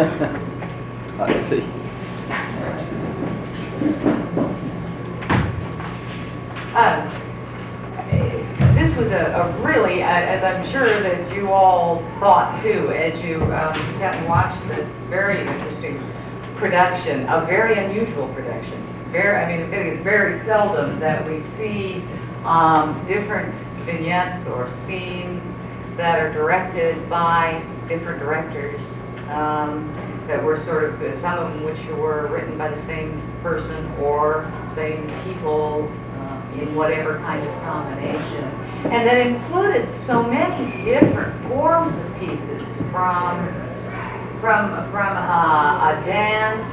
Let's see. This was a really, as I'm sure that you all thought too, as you sat and watched this very interesting production, a very unusual production. I think it's very seldom that we see different vignettes or scenes that are directed by different directors, that were sort of, some of them which were written by the same person or same people in whatever kind of combination. And that included so many different forms of pieces, from a dance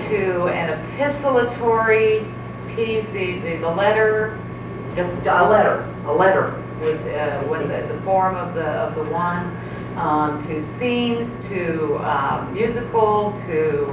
to an epistolatory piece, a letter was the form of the one, to scenes, to musical, to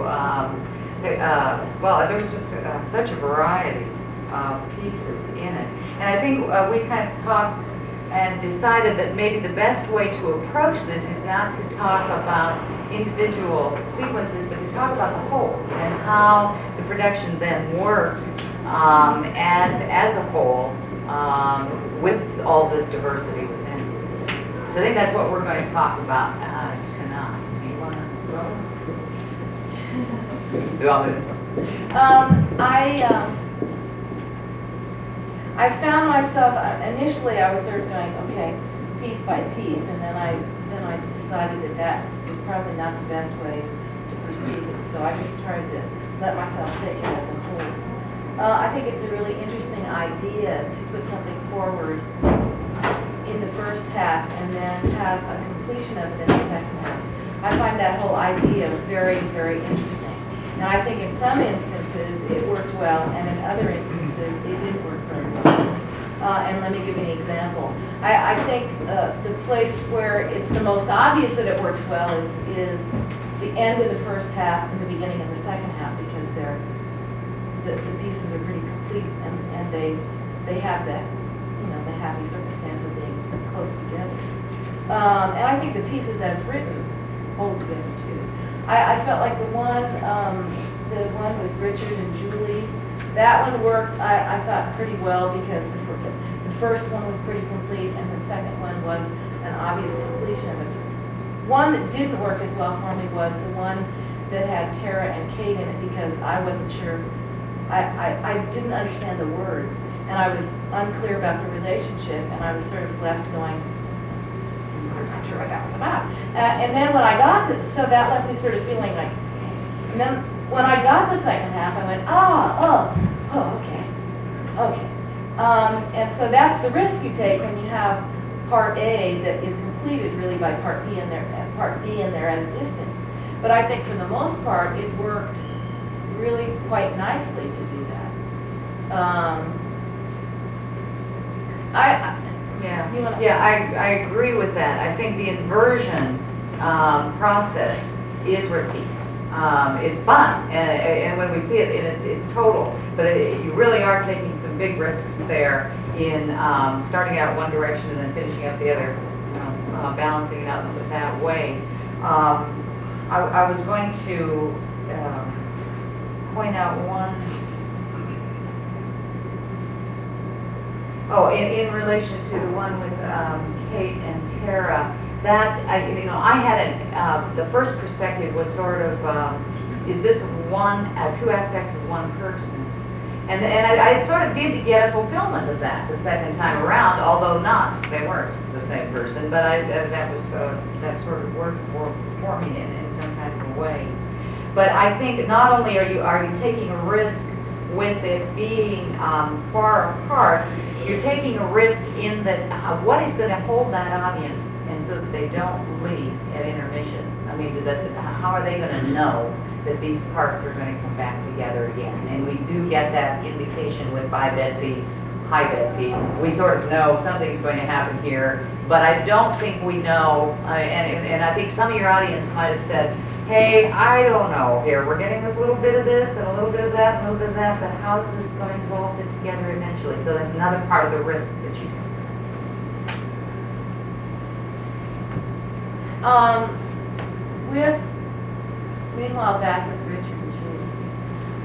well, there was just such a variety of pieces in it. And I think we kind of talked and decided that maybe the best way to approach this is not to talk about individual sequences, but to talk about the whole and how the production then worked as a whole, with all this diversity within it. So I think that's what we're going to talk about tonight. Do you want to go? Do you want me to? I found myself, initially I was sort of going, okay, piece by piece, and then I decided that was probably not the best way to proceed. So I just tried to let myself take it as a whole. I think it's a really interesting idea to put something forward in the first half and then have a completion of it in the second half. I find that whole idea very, very interesting. And I think in some instances it worked well, and in other instances it didn't work very well. And let me give you an example. I think the place where it's the most obvious that it works well is the end of the first half and the beginning of the second half, because the pieces are pretty complete, and they have the happy circumstance of being close together. And I think the pieces as written hold together too. I felt like the one with Richard and Julie, that one worked, I thought, pretty well, because the first one was pretty complete and the second one was an obvious completion of it. One that didn't work as well for me was the one that had Tara and Kate in it, because I wasn't sure, I didn't understand the words, and I was unclear about the relationship, and I was sort of left going, I'm not sure what that was about. And then when I got so that left me sort of feeling like, and then when I got the second half, I went, okay. And so that's the risk you take when you have part A that is completed really by part B in there at a distance. But I think for the most part, it worked really quite nicely to do that. I agree with that. I think the inversion process is risky. It's fun, and when we see it, it's total. But you really are taking some big risks there in starting out one direction and then finishing up the other, balancing it out that way. I was going to point out one. Oh, in relation to the one with Kate and Tara, that I had the first perspective was sort of, is this two aspects of one person? And I sort of did get a fulfillment of that the second time around, although they weren't the same person, but that sort of worked for me in some kind of a way. But I think not only are you taking a risk with it being far apart, you're taking a risk in that what is going to hold that audience, and so that they don't leave at intermission. I mean, how are they going to know that these parts are going to come back together again? And we do get that indication with Bye Betsy, Hi Betsy. We sort of know something's going to happen here, but I don't think we know, and I think some of your audience might have said, hey, I don't know here, we're getting a little bit of this and a little bit of that and a little bit of that, but how is this going to all fit together eventually? So that's another part of the risk that you take. With while back with Richard and Julie.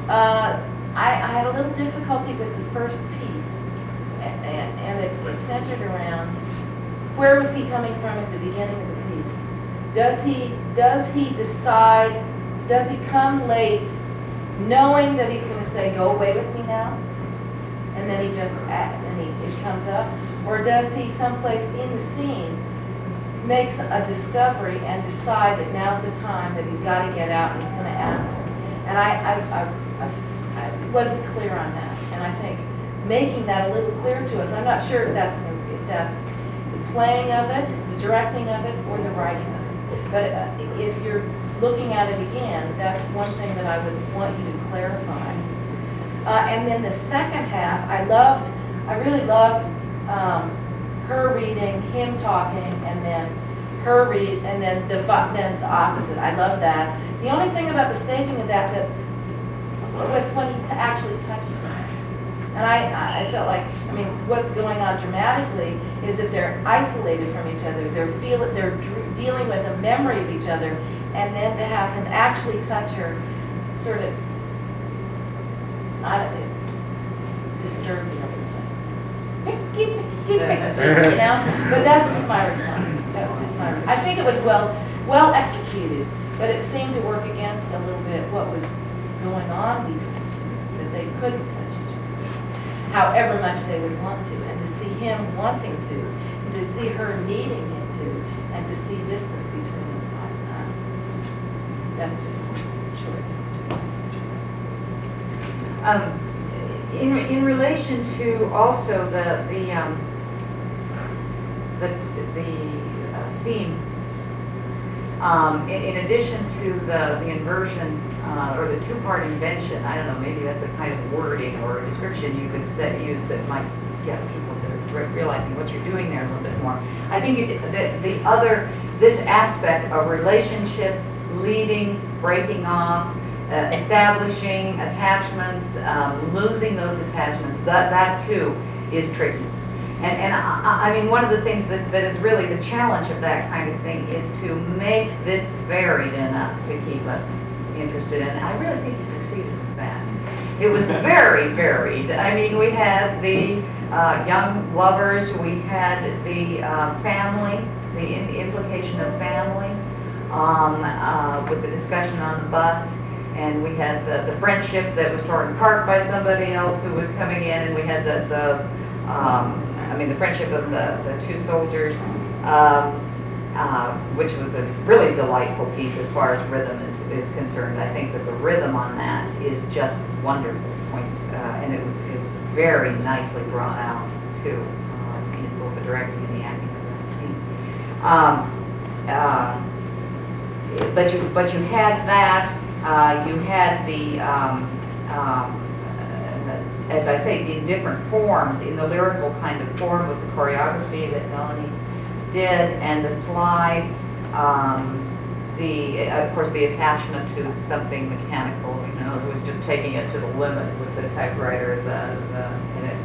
I had a little difficulty with the first piece, and it centered around where was he coming from at the beginning of the piece. Does he decide? Does he come late, knowing that he's going to say, "Go away with me now," and then he just acts, and it comes up, or does he someplace in the scene makes a discovery and decide that now's the time that he's got to get out and he's going to ask her. And I wasn't clear on that, and I think making that a little clear to us. I'm not sure if that's the playing of it, the directing of it, or the writing of it. But if you're looking at it again, that's one thing that I would want you to clarify. And then the second half, I really loved her reading, him talking, and then her read, and then the opposite. I love that. The only thing about the staging of that was when he actually touched her. And I felt like, I mean, what's going on dramatically is that they're isolated from each other. They're dealing with a memory of each other, and then to have him actually touch her, sort of, I don't know, disturbed me a little bit. You know, but that's just my response. That was just my response. I think it was well executed, but it seemed to work against a little bit what was going on between them, that they couldn't touch each other, however much they would want to, and to see him wanting to, and to see her needing him to, and to see distance between them. That's just a choice. In relation to also the theme, in addition to the inversion or the two-part invention, I don't know, maybe that's a kind of wording or a description you could use that might get people to realizing what you're doing there a little bit more. I think this aspect of relationship, leading, breaking off, establishing attachments, losing those attachments, that too is tricky. And I mean, one of the things that is really the challenge of that kind of thing is to make this varied enough to keep us interested. And I really think you succeeded with that. It was very varied. I mean, we had the young lovers, we had the family, the implication of family, with the discussion on the bus. And we had the friendship that was torn apart by somebody else who was coming in, and we had the friendship of the two soldiers, which was a really delightful piece as far as rhythm is concerned. I think that the rhythm on that is just wonderful, and it was very nicely brought out too, in both the directing and the acting of that scene. But you had that. You had the, as I say, in different forms, in the lyrical kind of form with the choreography that Melanie did, and the slides, of course, the attachment to something mechanical, you know, it was just taking it to the limit with the typewriter in it,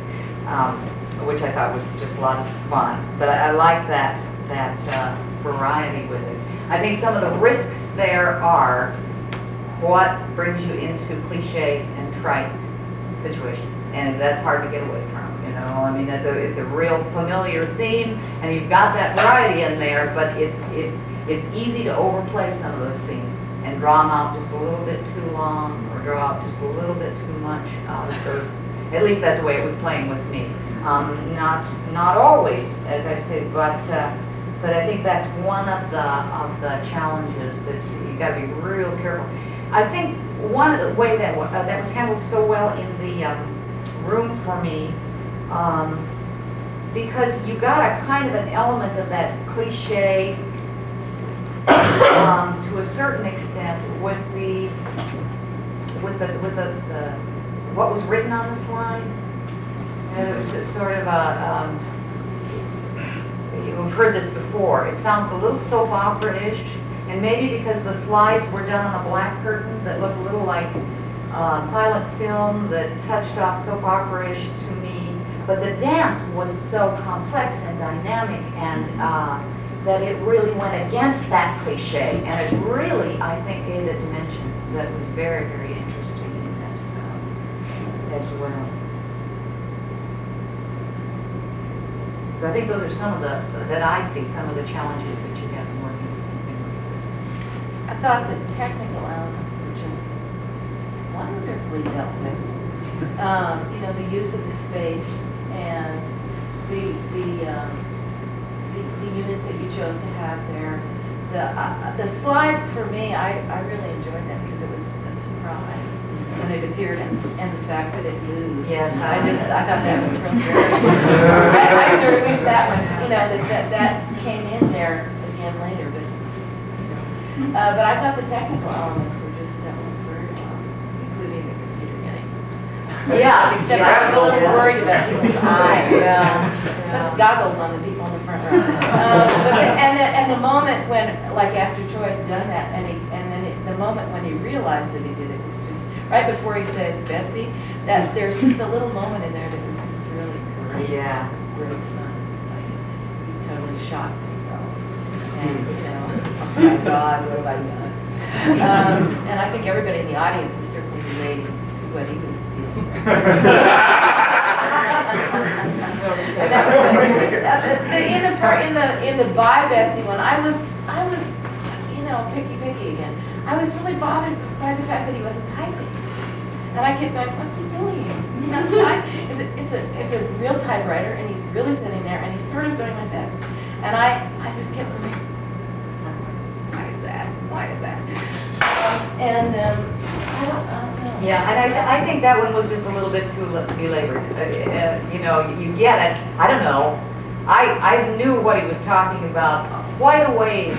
which I thought was just lots of fun. But I like that variety with it. I think some of the risks there are what brings you into cliche and trite situations, and that's hard to get away from. You know, I mean, it's a real familiar theme, and you've got that variety in there, but it's easy to overplay some of those themes and draw them out just a little bit too long, or draw out just a little bit too much out of those. At least that's the way it was playing with me. Not always, as I say, but I think that's one of the challenges that you got to be real careful. I think one of the way that was handled so well in the room for me, because you got a kind of an element of that cliche to a certain extent with the what was written on the slide. And it was just sort of you've heard this before. It sounds a little soap opera-ish. And maybe because the slides were done on a black curtain that looked a little like silent film that touched off soap opera-ish to me. But the dance was so complex and dynamic, and that it really went against that cliche. And it really, I think, gave it dimension. that was very, very interesting in that, as well. So I think those are some of the, that I see, some of the challenges that you have in working with something like this. I thought the technical elements were just wonderfully dealt with. You know, the use of the space and the units that you chose to have there. The slides for me, I really enjoyed them because it was a surprise when it appeared and the fact that it moved. Yes, I thought that was really very. I sort of wish that one, you know, that came in there again later, but. But I thought the technical elements were just very well, including the computer getting. Yeah, Except I was a little worried about people's eyes. Yeah. That's goggles on the people in the front row. And the moment when, like after Troy had done that, the moment when he realized that he did it was just right before he said Betsy. That there's just a little moment in there that was just really great. Yeah. Great fun. Like he totally shocked himself. And you know, oh my God, what have I done? And I think everybody in the audience was certainly relating to what he was feeling. And that was in the Bye Betsy one, I was, you know, picky again. I was really bothered by the fact that he wasn't typing. And I kept going, what's he doing? You know, it's a real typewriter, and he's really sitting there, and he's sort of going like that. And I just kept going, why is that? And I don't know. Yeah, and I think that one was just a little bit too belabored. You know, you get it. I don't know. I knew what he was talking about quite a ways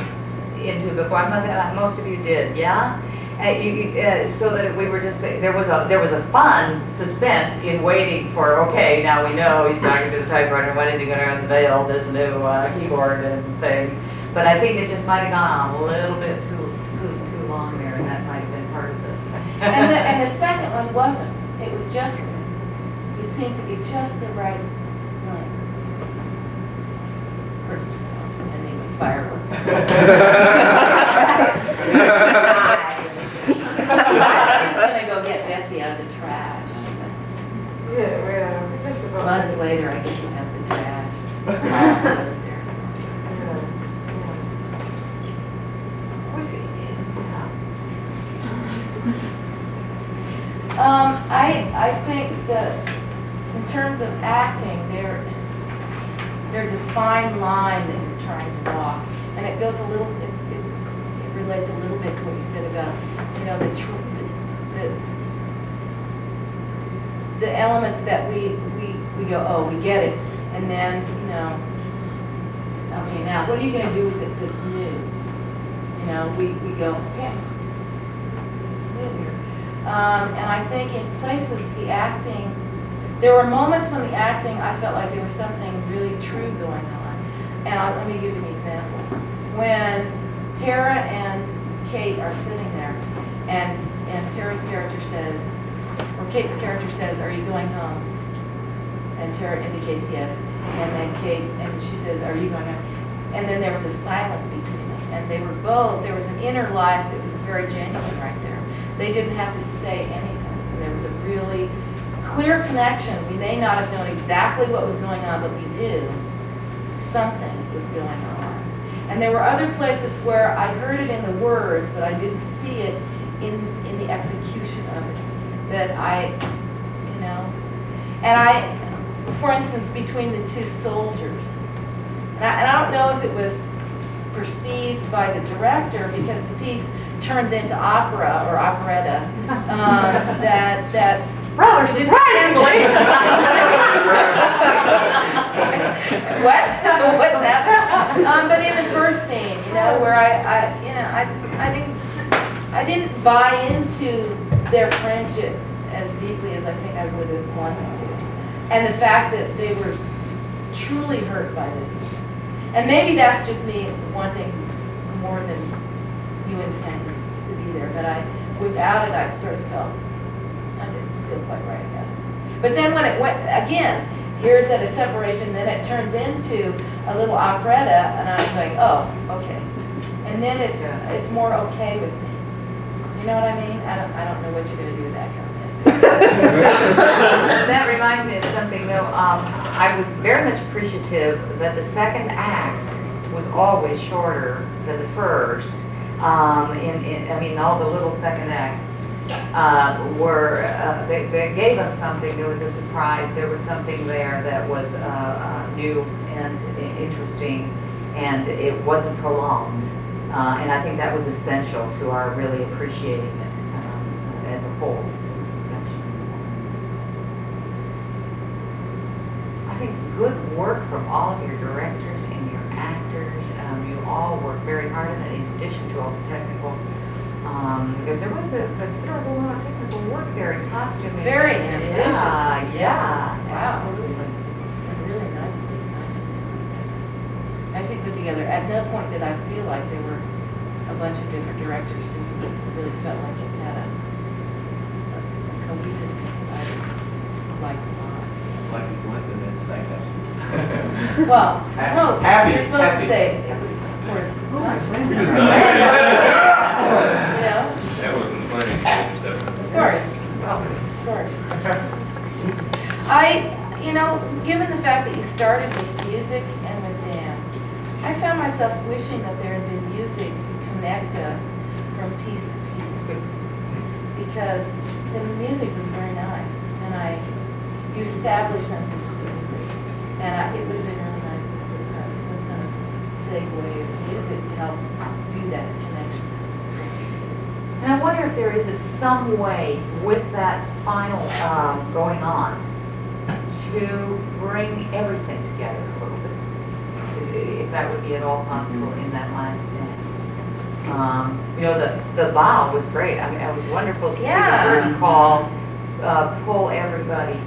into before. Most of you did, yeah. So that we were just there was a fun suspense in waiting for. Okay, now we know he's talking to the typewriter. When is he going to unveil this new keyboard and thing? But I think it just might have gone on a little bit too long there, and that might have been part of this. And the second one wasn't. It was just, it seemed to be just the right length. First, and then with fireworks. I was going to go get Betsy out of the trash. Yeah, just about. Months later, I get to have the trash. I think that in terms of acting, there's a fine line that you're trying to walk, and it goes a little. It relates a little bit to what you said about, you know, the elements that we go, oh, we get it, and then, you know, okay, now what are you going to do with it that's new? You know, we go, okay, new here. And I think in places the acting, there were moments when the acting, I felt like there was something really true going on. And let me give you an example. When Tara and Kate are sitting there, and Tara's character says, or Kate's character says, are you going home? And Tara indicates yes. And then Kate, and she says, are you going home? And then there was a silence between them. And they were both, there was an inner life that was very genuine right there. They didn't have to say anything. There was a really clear connection. We may not have known exactly what was going on, but we knew something was going on. And there were other places where I heard it in the words, but I didn't see it in the execution of it. That you know, and for instance, between the two soldiers. And I don't know if it was perceived by the director because the piece turned into opera or operetta. That Rather surprisingly. What's that? But in the first scene, you know, where I didn't buy into their friendship as deeply as I think I would have wanted to, and the fact that they were truly hurt by this, and maybe that's just me wanting more than you intended to be there. But without it, I sort of felt I didn't feel quite right about it. But then when it went again, here's at a separation, then it turns into a little operetta, and I'm going, oh, okay. And then it's more okay with me. You know what I mean? I don't know what you're gonna do with that kind of thing. That reminds me of something though, I was very much appreciative that the second act was always shorter than the first. I mean, all the little second acts were, they gave us something, there was a surprise, there was something there that was new and interesting, and it wasn't prolonged. And I think that was essential to our really appreciating it as a whole. I think good work from all of your directors and your actors. You all worked very hard on it in addition to all the technical, because there was a considerable amount of technical work there in costuming. Very and, ambitious. yeah, Wow. absolutely. Really nice. Nicely put together. At no point did I feel like there were a bunch of different directors who really felt like it had a cohesive thing. I liked a lot. Like a coincidence, I guess. Well, no, Happy, you're supposed happy. to say it was towards sunshine. We just You done it. know, That wasn't funny. of course, of course. Given the fact that you started with music and with dance, I found myself wishing that there had been music to connect us from piece to piece. Because the music was very nice, and you established something completely. And it would have been really nice to some kind of segue of music to help do that connection. And I wonder if there is some way with that final going on to bring everything together a little bit, if that would be at all possible in that last dance. The bow was great. I mean, it was wonderful to see the curtain call pull everybody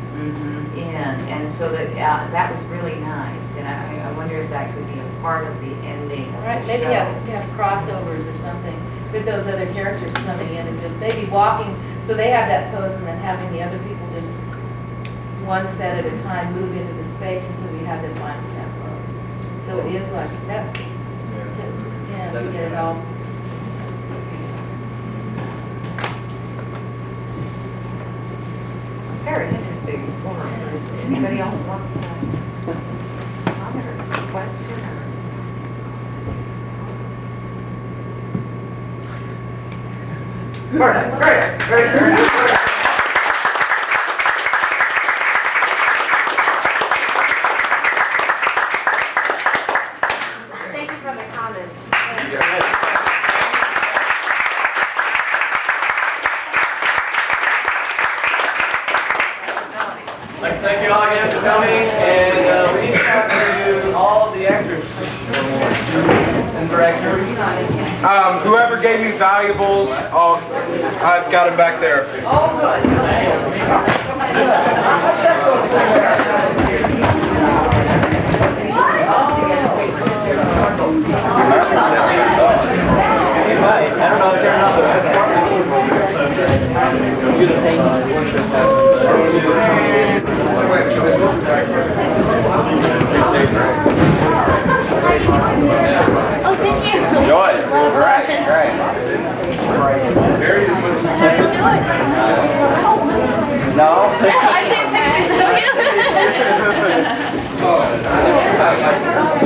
in, and so that was really nice. And I wonder if that could be a part of the ending of Right, the maybe show. you have crossovers or something with those other characters coming in and just maybe walking, so they have that pose and then having the other people just one set at a time move into the space until we have this final tableau. So it is like that. Yeah, we get it all. Very interesting work. Anybody else want to comment or question or? Great. Thank you for the comments. I'd like to thank you all again for coming, and we need to talk to all the actors and directors. Whoever gave me valuables, I've got them back there. I don't know if they're not Oh, thank you. Enjoy it. Great. How you doing? No? I take pictures of you.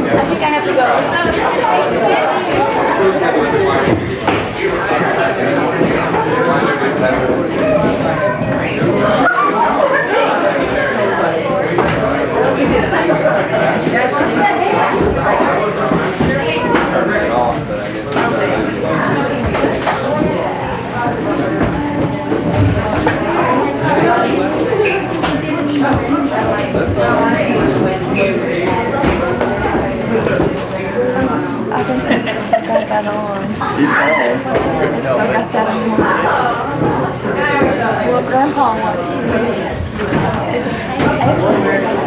I think I have to I think I got that on. I got that on. Well, Grandpa wants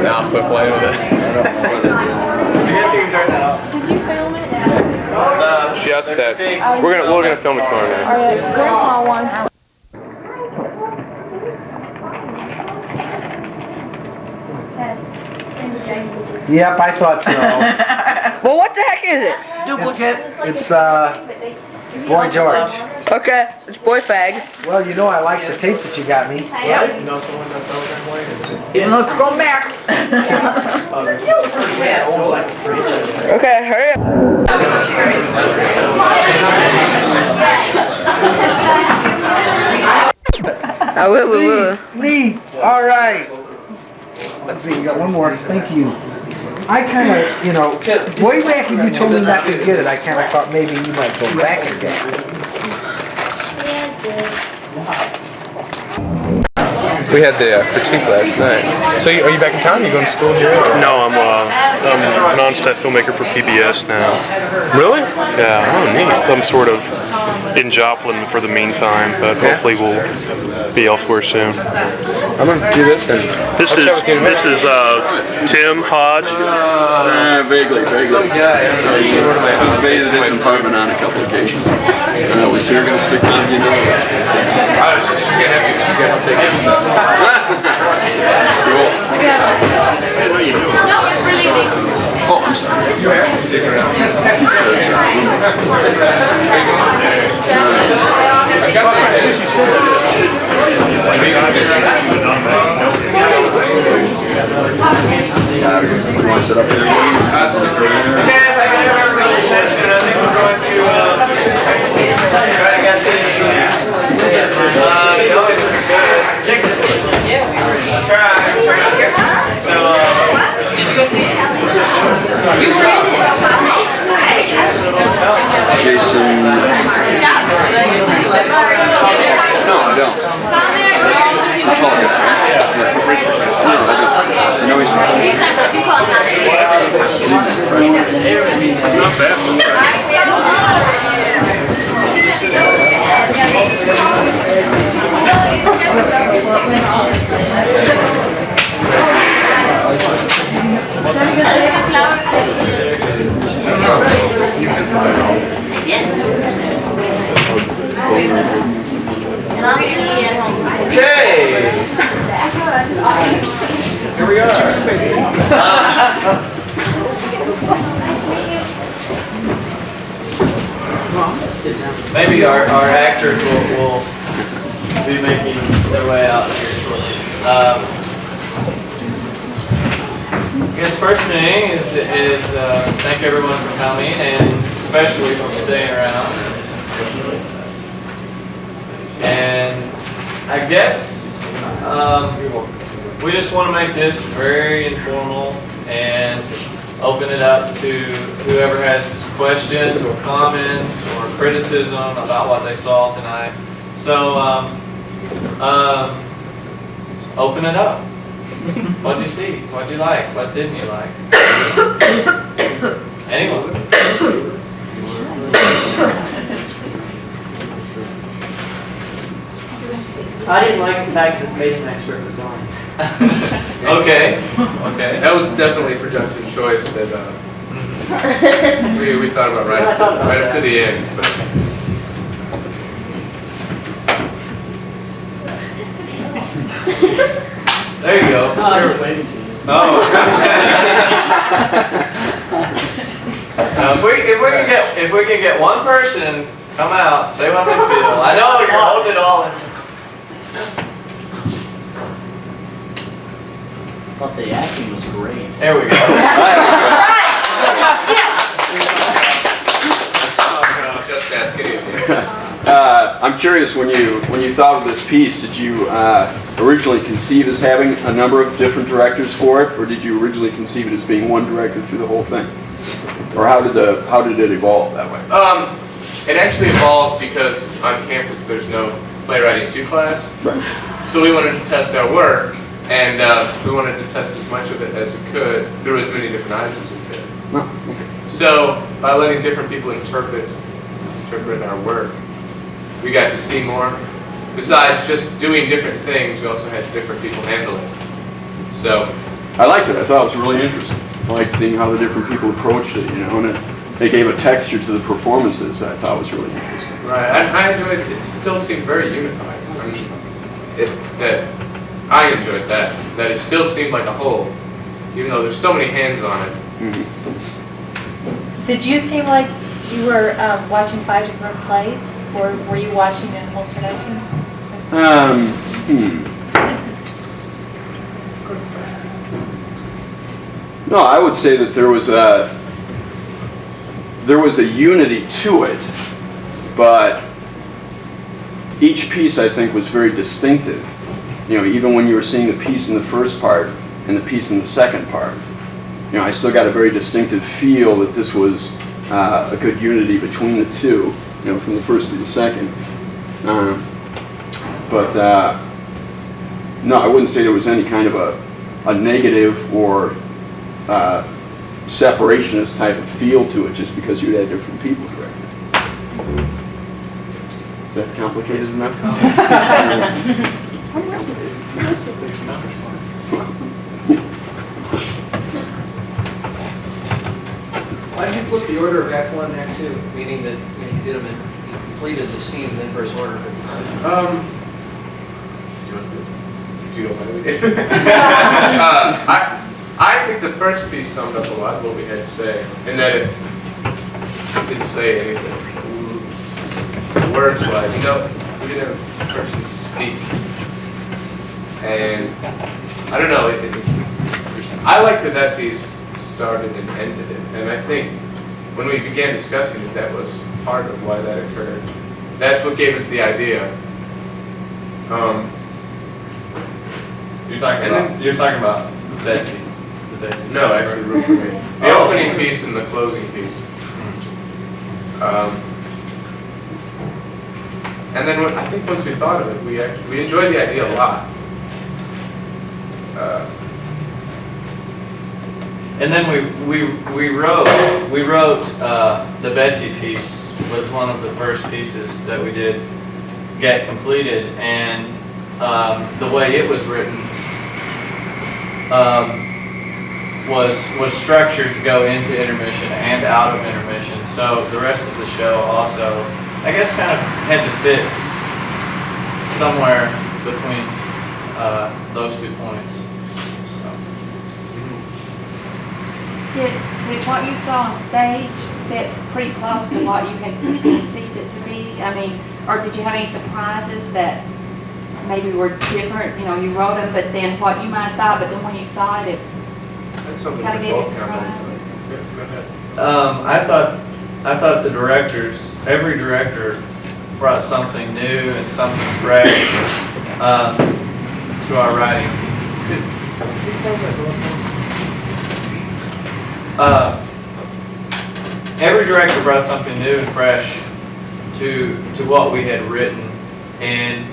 Now quit playing with it. I guess you can turn that off. Did you film it? Just that. We're gonna film it tomorrow night. All right, Grandpa wants. Yep, I thought so. Well, what the heck is it? It's Boy George. Okay, it's Boy Fag. Well, you know I like the tape that you got me. Yep. Let's go back. Okay, hurry up. I will. Lee, all right. Let's see, we got one more. Thank you. I kind of, you know, way back when you told me not to get it, I kind of thought maybe you might go back and get it. We had the critique last night. So are you back in town? You going to school here? No, I'm an on-staff filmmaker for PBS now. Really? Yeah. Oh, neat. So I'm sort of in Joplin for the meantime, but hopefully we'll be elsewhere soon. I'm gonna do this and This is Tim Hodge. Vaguely. Invaded this apartment on a couple occasions. Was here gonna stick on, you know. I was just gonna have to take it. Cool. Oh, I'm sorry. You have to stick around. You want to sit up here? Yes, I can have everybody's attention. I think we're going to try to get this. Try. So, did you go see it? You were in it. Jason. No, I don't. The tall guy, right? Yeah. No, I don't. I know he's not bad for Okay. Here we are. Maybe our actors will be making their way out here shortly. I guess first thing is thank everyone for coming and especially for staying around. And I guess we just want to make this very informal and open it up to whoever has questions or comments or criticism about what they saw tonight. So open it up. What'd you see? What'd you like? What didn't you like? Anyone? I didn't like the fact that the space expert was gone. Okay. That was definitely a production choice that we thought about right up to the end. But. There you go. Oh, I was waving to you. Oh. If we can get one person come out, say what they feel. I know you're holding it all in. I thought the acting was great. There we go. I'm curious, when you thought of this piece, did you originally conceive as having a number of different directors for it, or did you originally conceive it as being one director through the whole thing? Or how did it evolve that way? It actually evolved because on campus there's no playwriting 2 class. Right. So we wanted to test our work, and we wanted to test as much of it as we could through as many different eyes as we could. Oh, okay. So by letting different people interpret our work, we got to see more. Besides just doing different things, we also had different people handle it. So I liked it. I thought it was really interesting. I liked seeing how the different people approached it, you know, and they gave a texture to the performances that I thought was really interesting. right, I enjoyed it. It still seemed very unified. I enjoyed that it still seemed like a whole, even though there's so many hands on it. Mm-hmm. Did you seem like You were watching 5 different plays, or were you watching a whole production? No, I would say that there was a unity to it, but each piece I think was very distinctive. You know, even when you were seeing the piece in the first part and the piece in the second part, you know, I still got a very distinctive feel that this was a good unity between the two, you know, from the first to the second. No, I wouldn't say there was any kind of a negative or separationist type of feel to it just because you had different people directing it. Is that complicated enough? Why did you flip the order of Act 1 and Act 2? Meaning that you did them you completed the scene in inverse order. I think the first piece summed up a lot of what we had to say, in that it didn't say anything. Words-wise, we didn't have a person speak. And I don't know, I like that piece started and ended it. And I think when we began discussing it, that was part of why that occurred. That's what gave us the idea. You're talking about Betsy. No, actually, Room for Me. The opening piece and the closing piece. And then I think once we thought of it, we enjoyed the idea a lot. And then we wrote the Betsy piece was one of the first pieces that we did get completed, and the way it was written was structured to go into intermission and out of intermission. So the rest of the show also, I guess, kind of had to fit somewhere between those 2 points. So. Did what you saw on stage fit pretty close to what you had conceived it to be? I mean, or did you have any surprises that maybe were different? You know, you wrote them, but then what you might have thought, but then when you saw it, That's something kind of we gave you both surprises. Go ahead. I thought the directors, every director brought something new and something fresh to our writing. Could you close that door, please? Every director brought something new and fresh to what we had written, and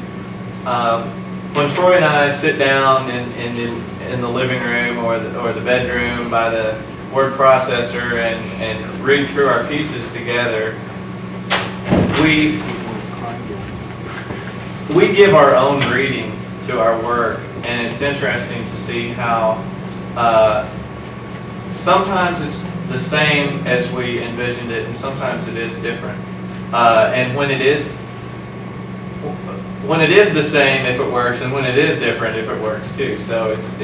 when Troy and I sit down in the living room or the bedroom by the word processor and read through our pieces together, we give our own reading to our work, and it's interesting to see how sometimes it's the same as we envisioned it, and sometimes it is different. And when it is the same, if it works, and when it is different, if it works too. So it's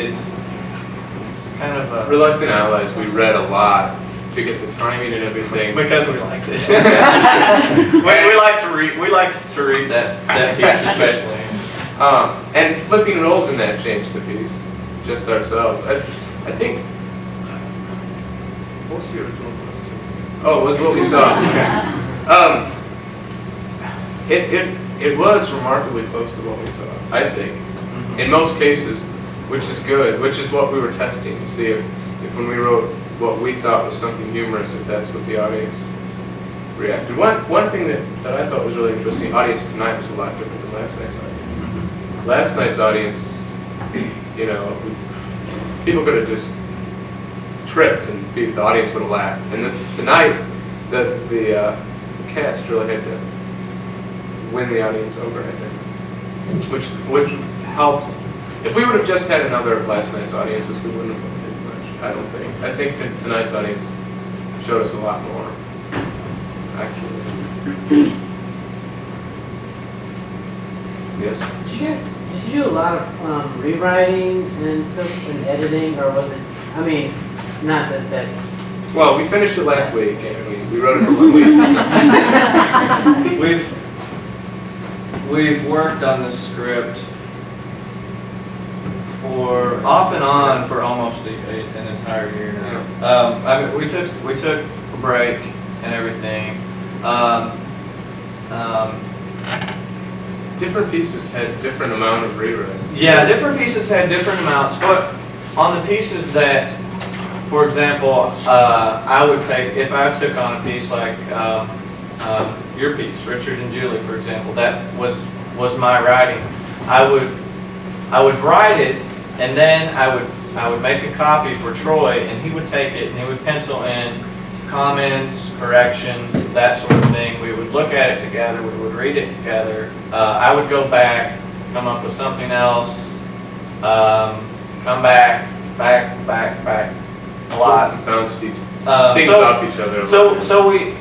kind of a Reluctant Allies, we read a lot to get the timing and everything. because we liked it. we like to read. We like to read that piece especially. And flipping roles in that changed the piece, just ourselves. I think. What was the original question? Oh, it was what we saw. It was remarkably close to what we saw, I think. In most cases, which is good, which is what we were testing to see if when we wrote what we thought was something humorous, if that's what the audience reacted. One thing that I thought was really interesting, the audience tonight was a lot different than last night's audience. Last night's audience, you know, people could have just tripped and the audience would have laughed. And tonight, the cast really had to win the audience over, I think, which helped. If we would have just had another of last night's audiences, we wouldn't have as much, I don't think. I think tonight's audience showed us a lot more, actually. Yes? Did you do a lot of rewriting and stuff and editing, or was it, I mean, not that that's Well, we finished it last week, and we wrote it in 1 week. We've worked on the script for off and on for almost an entire year now. I mean, we took a break and everything. Different pieces had different amount of rewrites. Yeah, different pieces had different amounts, but on the pieces that, for example, I would take, if I took on a piece like your piece, Richard and Julie, for example, that was my writing. I would write it, and then I would make a copy for Troy, and he would take it and he would pencil in comments, corrections, that sort of thing. We would look at it together. We would read it together. I would go back, come up with something else, come back, a lot. Bounce these things off each other. So we,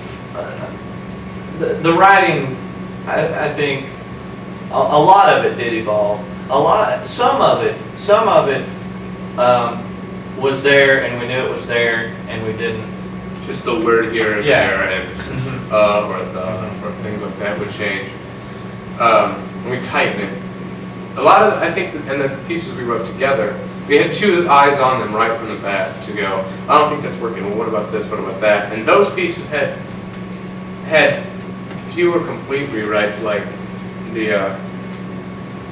the writing, I think, a lot of it did evolve. Some of it was there, and we knew it was there, and we didn't. Just a word here and Yeah. there, and or things like that would change. And we tighten it. A lot of, I think, and the pieces we wrote together, we had two eyes on them right from the bat to go, I don't think that's working, well, what about this, what about that? And those pieces had fewer complete rewrites, like the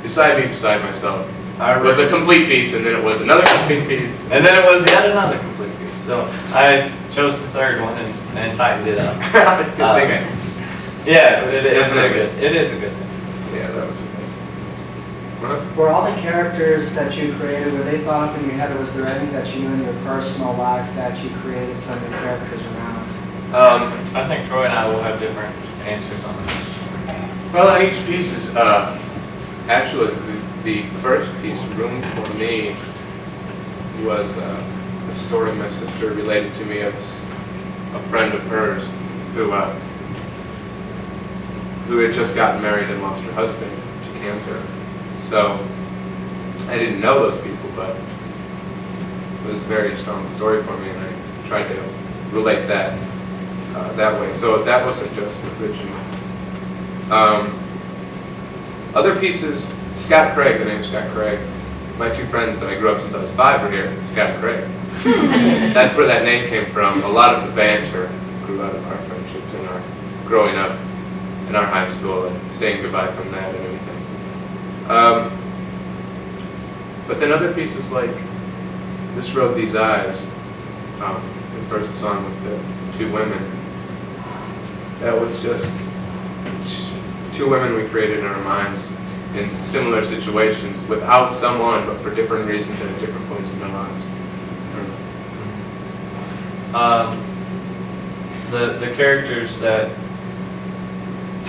Beside Me, Beside Myself. It was a complete piece, and then it was another complete piece. And then it was yet another complete piece. So I chose the third one and tightened it up. Good thing. Yes, it is a good thing. Yeah, that was nice. Were all the characters that you created, were they thought up in your head, or was there anything that you in your personal life that you created some of the characters around? I think Troy and I will have different answers on this. Well, each piece is, actually, the first piece, Room for Me, was a story my sister related to me of a friend of hers who had just gotten married and lost her husband to cancer. So I didn't know those people, but it was a very strong story for me, and I tried to relate that that way. So that wasn't just original. Other pieces, Scott Craig, the name Scott Craig. My two friends that I grew up since I was 5 were here, Scott Craig. That's where that name came from. A lot of the banter grew out of our friendships and our growing up in our high school and saying goodbye from that and everything. But then other pieces like This Road, These Eyes, the first song with the two women, that was just two women we created in our minds in similar situations without someone, but for different reasons and at different points in their lives. The characters that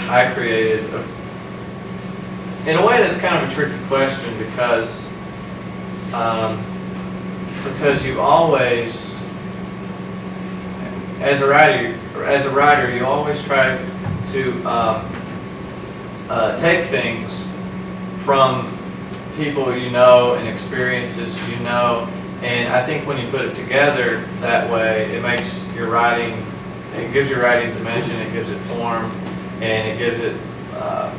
I created, in a way that's kind of a tricky question because you always, as a writer, you always try to take things from people you know and experiences you know, and I think when you put it together that way, it makes your writing, it gives your writing dimension, it gives it form, and it gives it a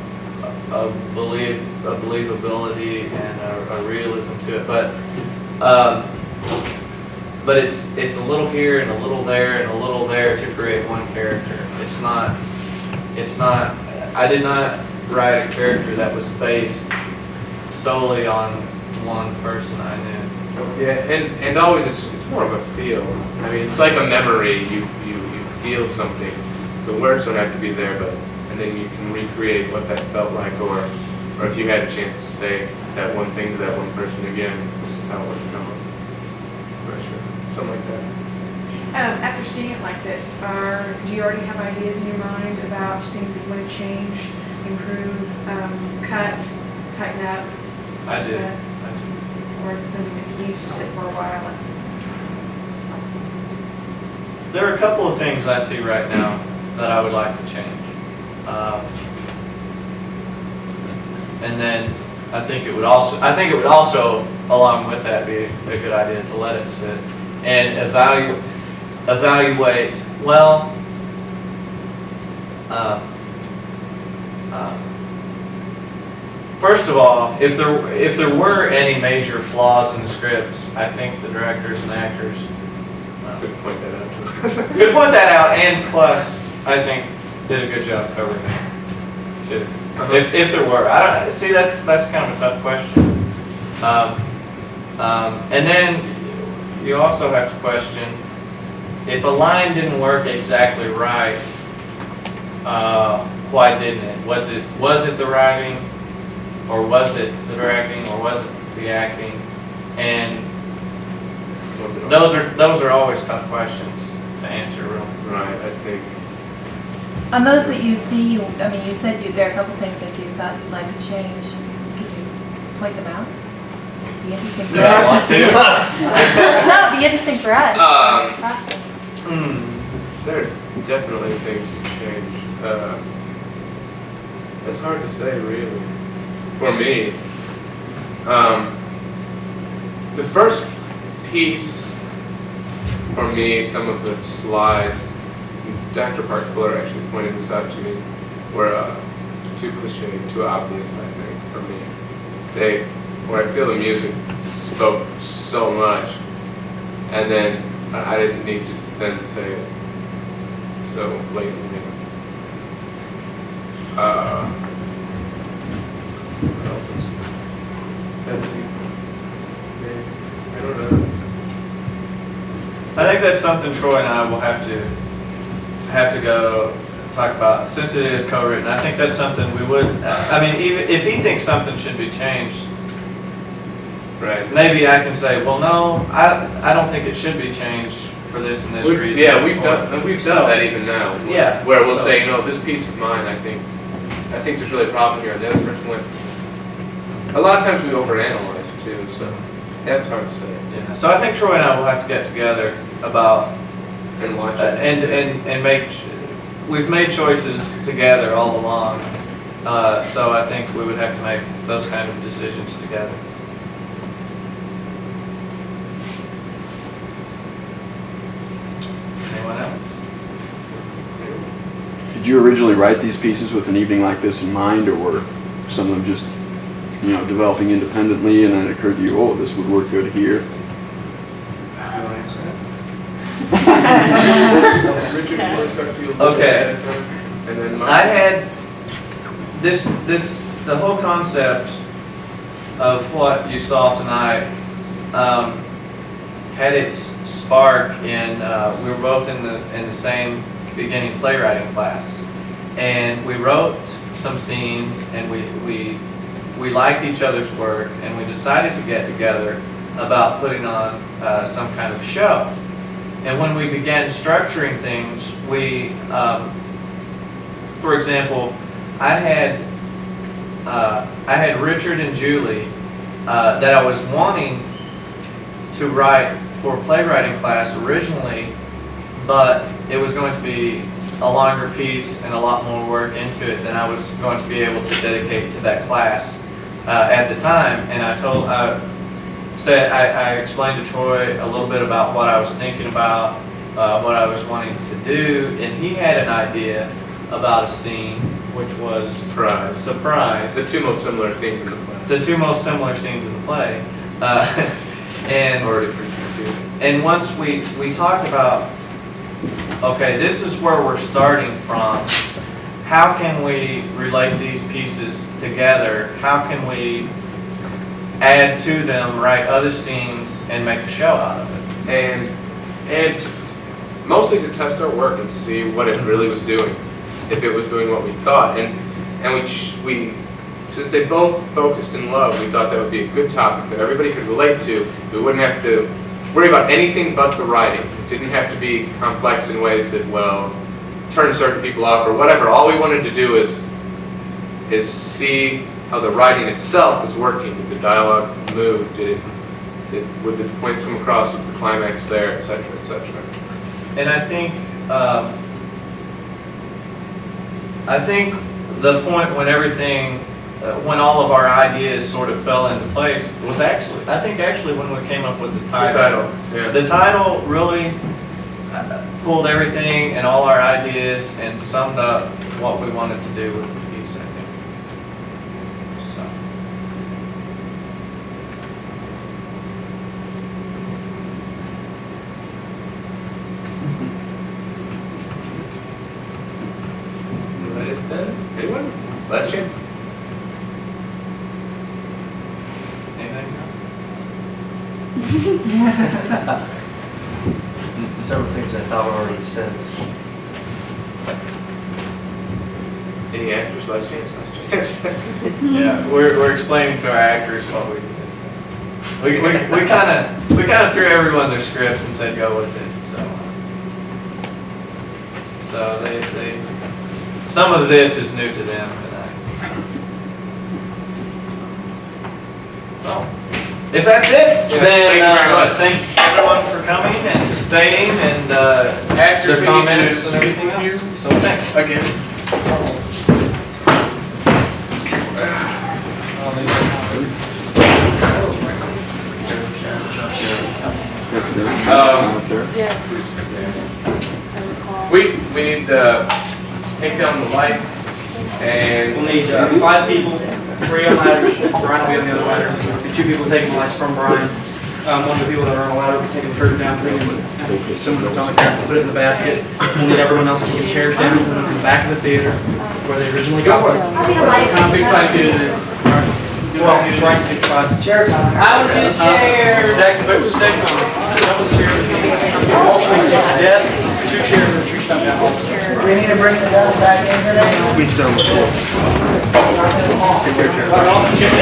believability and a realism to it. But it's a little here and a little there and a little there to create one character. It's not. I did not write a character that was based solely on one person I knew. Yeah, and always it's more of a feel. I mean, it's like a memory. You feel something. The words don't have to be there, and then you can recreate what that felt like, or if you had a chance to say that one thing to that one person again, this is how it would come up. For sure, something like that. After seeing it like this, do you already have ideas in your mind about things that you want to change, improve, cut, tighten up? I did. Or is it something that needs to sit for a while? There are a couple of things I see right now that I would like to change. And then I think it would also, along with that, be a good idea to let it sit and evaluate. evaluate, well, first of all, if there were any major flaws in the scripts, I think the directors and actors Could point that out. could point that out, and plus, I think did a good job covering it too. If there were, I don't see. That's kind of a tough question. And then you also have to question if a line didn't work exactly right. Why didn't it? Was it the writing, or was it the directing, or was it the acting? And those are always tough questions to answer, really. Right, I think. On those that you see, I mean, you said there are a couple things that you thought you'd like to change. Could you point them out? Be interesting for Do I want us. to? No, it'd be interesting for us. There are definitely things to change. It's hard to say, really. For me, the first piece for me, some of the slides, Dr. Park-Fuller actually pointed this out to me, were too cliche, too obvious, I think, for me. Where I feel the music spoke so much, and then I didn't need to then say it so blatantly. What else is I don't know. I think that's something Troy and I will have to go talk about, since it is co-written. I think that's something we would. I mean, even if he thinks something should be changed, right? Maybe I can say, well, no, I don't think it should be changed for this and this reason. Yeah, we've done that even now. Yeah. Where we'll say, this piece of mine, I think there's really a problem here, and the other person went. A lot of times we overanalyze too, so that's hard to say. Yeah. So I think Troy and I will have to get together about and watch it and make. We've made choices together all along, so I think we would have to make those kind of decisions together. Anyone else? Did you originally write these pieces with an evening like this in mind, or were some of them just, developing independently, and then it occurred to you, oh, this would work good here? Okay. I had the whole concept of what you saw tonight had its spark in, we were both in the same beginning playwriting class, and we wrote some scenes, and we liked each other's work, and we decided to get together about putting on some kind of show. And when we began structuring things, for example, I had Richard and Julie that I was wanting to write for playwriting class originally, but it was going to be a longer piece and a lot more work into it than I was going to be able to dedicate to that class at the time. And I explained to Troy a little bit about what I was thinking about, what I was wanting to do, and he had an idea about a scene, which was Surprise. The two most similar scenes in the play. And once we talked about, okay, this is where we're starting from. How can we relate these pieces together? How can we add to them, write other scenes, and make a show out of it? And mostly to test our work and see what it really was doing, if it was doing what we thought. And we since they both focused in love, we thought that would be a good topic that everybody could relate to. We wouldn't have to worry about anything but the writing. It didn't have to be complex in ways that, turn certain people off or whatever. All we wanted to do is see how the writing itself was working. Did the dialogue move? Would the points come across with the climax there, etc., etc. And I think the point when all of our ideas sort of fell into place was actually when we came up with the title. Yeah. The title really pulled everything and all our ideas and summed up what we wanted to do with the piece, I think. So. Anyone? Last chance. Anything? Several things I thought were already said. Any actors? Last chance. Last chance. Yeah, we're explaining to our actors what we did. We kind of threw everyone their scripts and said go with it. So they some of this is new to them tonight. Well, if that's it, then thank everyone for coming and staying and Actors, their comments and everything else. So thanks again. We need to take down the lights and We'll need 5 people, 3 on ladders, Brian will be on the other ladder, and 2 people taking the lights from Brian. One of the people that are on a ladder will be taking the curtain down, putting someone that's on the ground, put it in the basket. We'll need everyone else to get chairs down in the back of the theater where they originally got them. Well, Brian can take 5. Chair time. I will do chairs. Stack the boots, stack them. Double chairs. Also, we take the desk, 2 chairs, and a tree stump down. We need to bring the desk back in today. Each done before. All the chairs,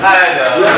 I know.